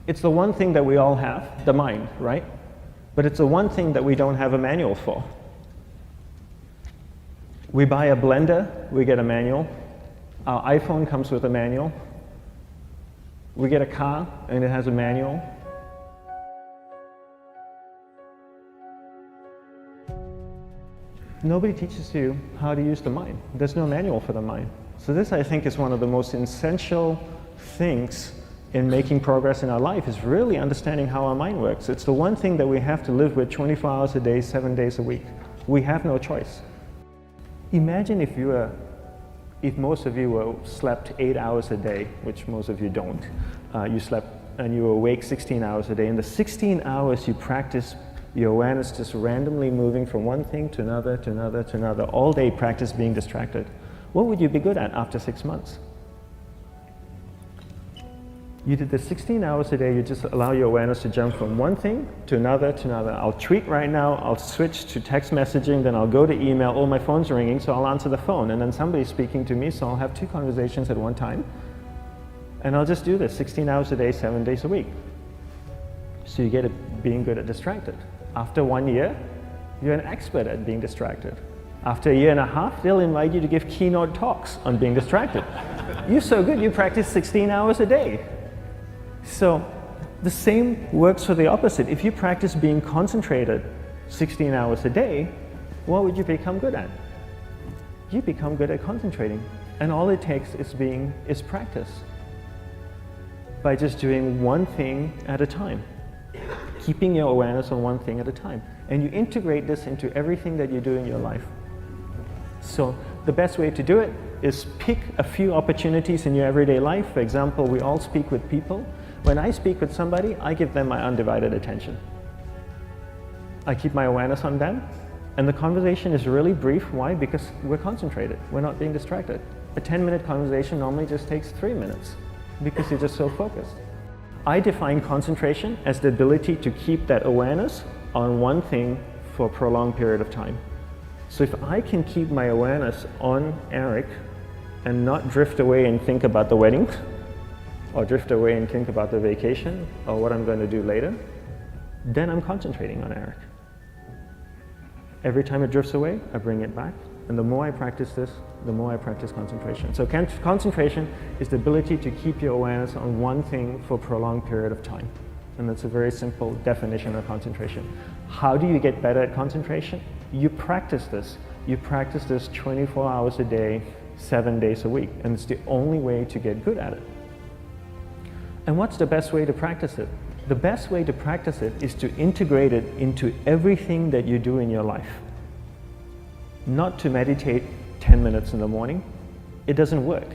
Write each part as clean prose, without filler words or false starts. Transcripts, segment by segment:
It's the one thing that we all have, the mind, right? But it's the one thing that we don't have a manual for. We buy a blender, we get a manual. Our iPhone comes with a manual. We get a car and it has a manual. Nobody teaches you how to use the mind. There's no manual for the mind. So this, I think, is one of the most essential things in making progress in our life, is really understanding how our mind works. It's the one thing that we have to live with 24 hours a day, 7 days a week. We have no choice. Imagine if most of you slept 8 hours a day, which most of you don't. You slept and you were awake 16 hours a day. In the 16 hours you practice your awareness just randomly moving from one thing to another, to another, to another. All day practice being distracted. What would you be good at after 6 months? You did the 16 hours a day, you just allow your awareness to jump from one thing to another, to another. I'll tweet right now, I'll switch to text messaging, then I'll go to email. Oh, my phone's ringing, so I'll answer the phone. And then somebody's speaking to me, so I'll have 2 conversations at one time. And I'll just do this 16 hours a day, 7 days a week. So you get it being good at distracted. After 1 year, you're an expert at being distracted. After a year and a half, they'll invite you to give keynote talks on being distracted. You're so good, you practice 16 hours a day. So the same works for the opposite. If you practice being concentrated 16 hours a day, what would you become good at? You become good at concentrating. And all it takes is practice. By just doing one thing at a time. Keeping your awareness on one thing at a time. And you integrate this into everything that you do in your life. So the best way to do it is pick a few opportunities in your everyday life. For example, we all speak with people. When I speak with somebody, I give them my undivided attention. I keep my awareness on them, and the conversation is really brief. Why? Because we're concentrated. We're not being distracted. A 10-minute conversation normally just takes 3 minutes because you're just so focused. I define concentration as the ability to keep that awareness on one thing for a prolonged period of time. So if I can keep my awareness on Eric and not drift away and think about the wedding, or drift away and think about the vacation, or what I'm going to do later, then I'm concentrating on Eric. Every time it drifts away, I bring it back. And the more I practice this, the more I practice concentration. So concentration is the ability to keep your awareness on one thing for a prolonged period of time. And that's a very simple definition of concentration. How do you get better at concentration? You practice this. You practice this 24 hours a day, 7 days a week. And it's the only way to get good at it. And what's the best way to practice it? The best way to practice it is to integrate it into everything that you do in your life. Not to meditate 10 minutes in the morning. It doesn't work.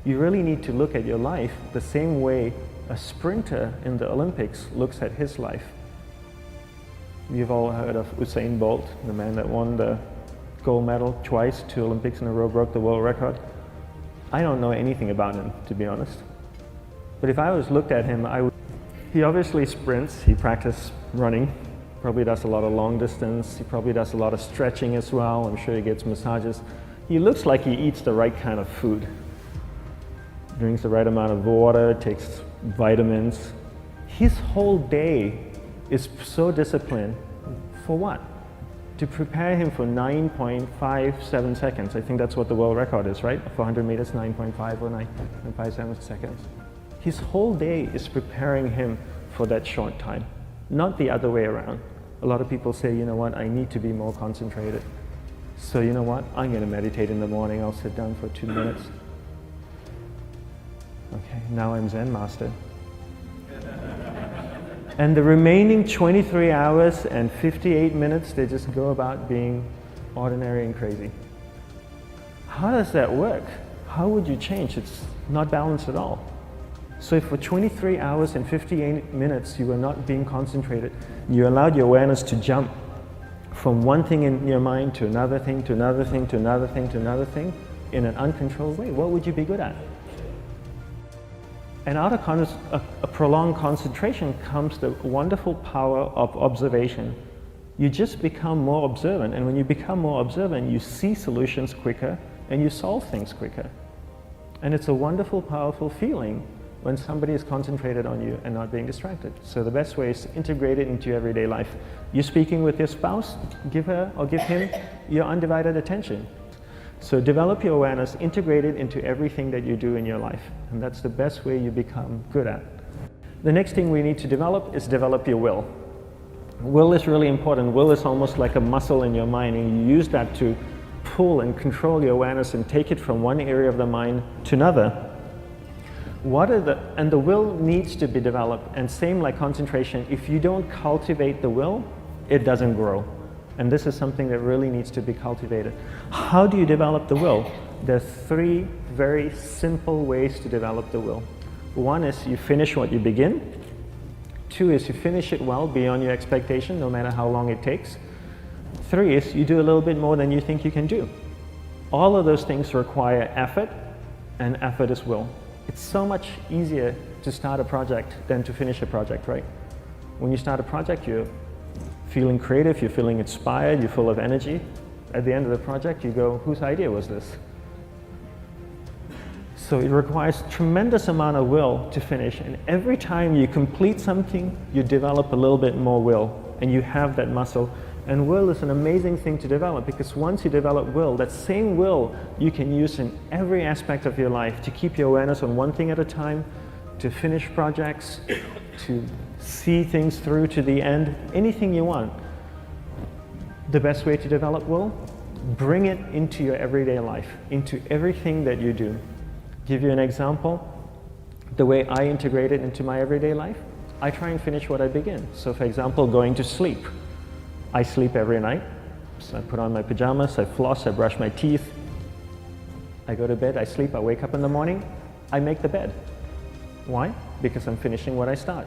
You really need to look at your life the same way a sprinter in the Olympics looks at his life. You've all heard of Usain Bolt, the man that won the gold medal twice, 2 Olympics in a row, broke the world record. I don't know anything about him, to be honest. But if I was looked at him, he obviously sprints, he practices running, probably does a lot of long distance, he probably does a lot of stretching as well, I'm sure he gets massages. He looks like he eats the right kind of food. Drinks the right amount of water, takes vitamins. His whole day is so disciplined. For what? To prepare him for 9.57 seconds. I think that's what the world record is, right? For 100 meters, 9.5 or 9.57 seconds. His whole day is preparing him for that short time, not the other way around. A lot of people say, you know what, I need to be more concentrated. So you know what, I'm going to meditate in the morning, I'll sit down for 2 minutes. Okay, now I'm Zen master. And the remaining 23 hours and 58 minutes, they just go about being ordinary and crazy. How does that work? How would you change? It's not balanced at all. So if for 23 hours and 58 minutes you were not being concentrated, you allowed your awareness to jump from one thing in your mind to another thing, to another thing, to another thing, to another thing, in an uncontrolled way, what would you be good at? And out of a prolonged concentration comes the wonderful power of observation. You just become more observant, and when you become more observant, you see solutions quicker and you solve things quicker. And it's a wonderful, powerful feeling when somebody is concentrated on you and not being distracted. So the best way is to integrate it into your everyday life. You're speaking with your spouse, give her or give him your undivided attention. So develop your awareness, integrate it into everything that you do in your life. And that's the best way you become good at. The next thing we need to develop is develop your will. Will is really important. Will is almost like a muscle in your mind, and you use that to pull and control your awareness and take it from one area of the mind to another. And the will needs to be developed, and same like concentration, if you don't cultivate the will, it doesn't grow. And this is something that really needs to be cultivated. How do you develop the will? There are 3 very simple ways to develop the will. 1 is you finish what you begin. 2 is you finish it well beyond your expectation, no matter how long it takes. 3 is you do a little bit more than you think you can do. All of those things require effort, and effort is will. It's so much easier to start a project than to finish a project, right? When you start a project, you're feeling creative, you're feeling inspired, you're full of energy. At the end of the project, you go, whose idea was this? So it requires tremendous amount of will to finish, and every time you complete something, you develop a little bit more will, and you have that muscle. And will is an amazing thing to develop, because once you develop will, that same will you can use in every aspect of your life to keep your awareness on one thing at a time, to finish projects, to see things through to the end, anything you want. The best way to develop will, bring it into your everyday life, into everything that you do. Give you an example, the way I integrate it into my everyday life, I try and finish what I begin. So for example, going to sleep. I sleep every night, so I put on my pajamas, I floss, I brush my teeth, I go to bed, I sleep, I wake up in the morning, I make the bed. Why? Because I'm finishing what I start.